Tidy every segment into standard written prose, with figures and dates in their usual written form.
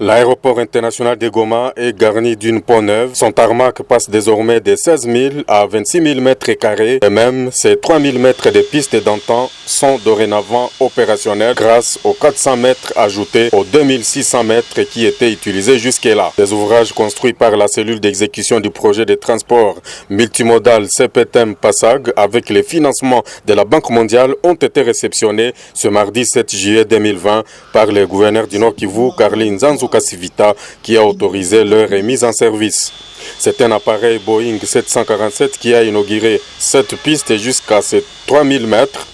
L'aéroport international de Goma est garni d'une pont neuve. Son tarmac passe désormais de 16 000 à 26 000 mètres carrés. Et même ces 3 000 mètres de pistes d'antan sont dorénavant opérationnels grâce aux 400 mètres ajoutés aux 2600 mètres qui étaient utilisés jusque-là. Des ouvrages construits par la cellule d'exécution du projet de transport multimodal CPTM Passag avec les financements de la Banque mondiale ont été réceptionnés ce mardi 7 juillet 2020 par le gouverneur du Nord Kivu, Karli Nzanzu Kasivita, qui a autorisé leur remise en service. C'est un appareil Boeing 747 qui a inauguré cette piste jusqu'à ses 3000 mètres,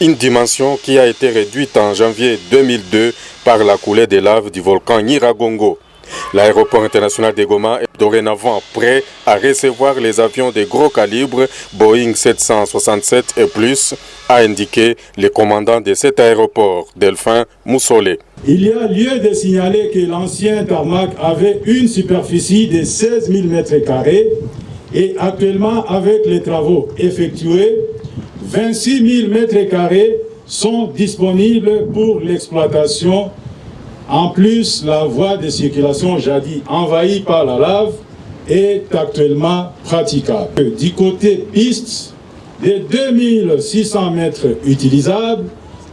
une dimension qui a été réduite en janvier 2002 par la coulée des laves du volcan Nyiragongo. L'aéroport international de Goma est dorénavant prêt à recevoir les avions de gros calibre Boeing 767 et plus, a indiqué le commandant de cet aéroport, Delphin Moussolé. Il y a lieu de signaler que l'ancien tarmac avait une superficie de 16 000 m² et actuellement, avec les travaux effectués, 26 000 m² sont disponibles pour l'exploitation. En plus, la voie de circulation jadis envahie par la lave est actuellement praticable. Du côté piste, des 2600 mètres utilisables,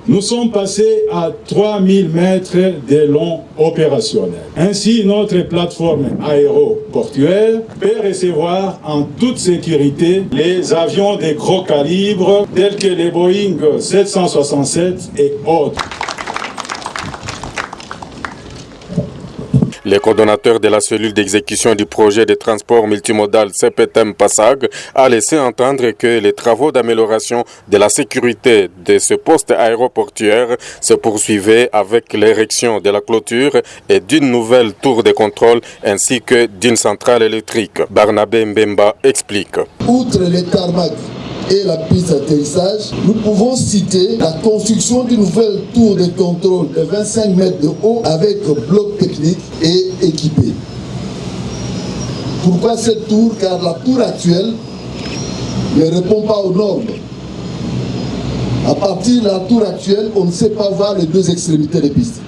nous sommes passés à 3000 mètres de long opérationnel. Ainsi, notre plateforme aéroportuaire peut recevoir en toute sécurité les avions de gros calibre tels que les Boeing 767 et autres. Le coordonnateur de la cellule d'exécution du projet de transport multimodal CPTM Passag a laissé entendre que les travaux d'amélioration de la sécurité de ce poste aéroportuaire se poursuivaient avec l'érection de la clôture et d'une nouvelle tour de contrôle ainsi que d'une centrale électrique. Barnabé Mbemba explique. Outre les tarmacs et la piste d'atterrissage, nous pouvons citer la construction d'une nouvelle tour de contrôle de 25 mètres de haut avec bloc technique et équipé. Pourquoi cette tour? Car la tour actuelle ne répond pas aux normes. À partir de la tour actuelle, on ne sait pas voir les deux extrémités des pistes.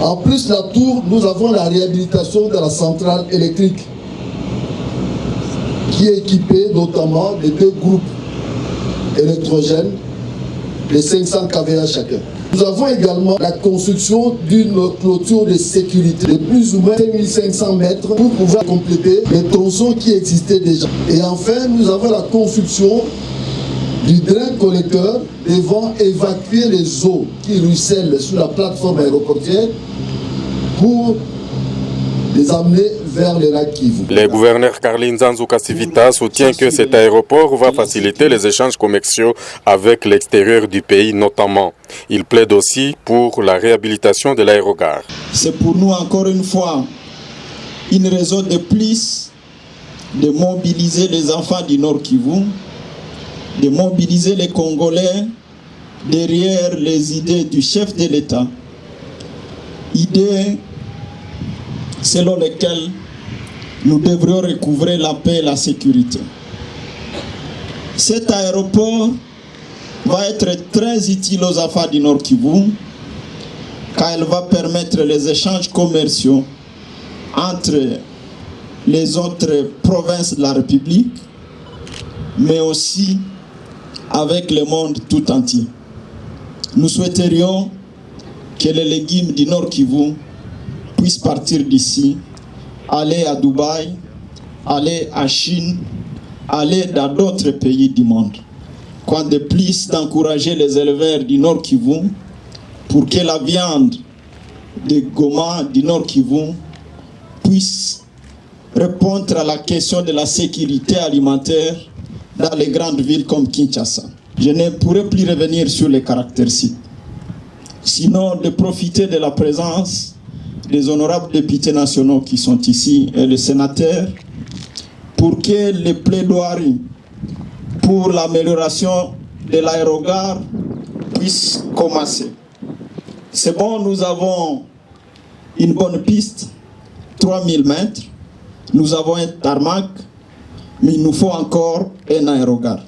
En plus de la tour, nous avons la réhabilitation de la centrale électrique qui est équipé notamment de 2 groupes électrogènes de 500 kVA chacun. Nous avons également la construction d'une clôture de sécurité de plus ou moins 5500 mètres pour pouvoir compléter les tronçons qui existaient déjà. Et enfin, nous avons la construction du drain collecteur devant évacuer les eaux qui ruissellent sur la plateforme aéroportuaire pour les amener vers le lac Kivu. Le gouverneur Karli Nzanzu Kasivita soutient que cet aéroport va faciliter les échanges commerciaux avec l'extérieur du pays notamment. Il plaide aussi pour la réhabilitation de l'aérogare. C'est pour nous encore une fois une raison de plus de mobiliser les enfants du Nord Kivu, de mobiliser les Congolais derrière les idées du chef de l'État. Idées selon lesquelles nous devrions recouvrer la paix et la sécurité. Cet aéroport va être très utile aux enfants du Nord Kivu car il va permettre les échanges commerciaux entre les autres provinces de la République, mais aussi avec le monde tout entier. Nous souhaiterions que les légumes du Nord Kivu puissent partir d'ici, aller à Dubaï, aller à Chine, aller dans d'autres pays du monde. Quoi de plus d'encourager les éleveurs du Nord Kivu pour que la viande de Goma du Nord Kivu puisse répondre à la question de la sécurité alimentaire dans les grandes villes comme Kinshasa. Je ne pourrai plus revenir sur les caractères sites, sinon de profiter de la présence des honorables députés nationaux qui sont ici et les sénateurs pour que les plaidoiries pour l'amélioration de l'aérogare puissent commencer. C'est bon, nous avons une bonne piste, 3000 mètres, nous avons un tarmac, mais il nous faut encore un aérogare.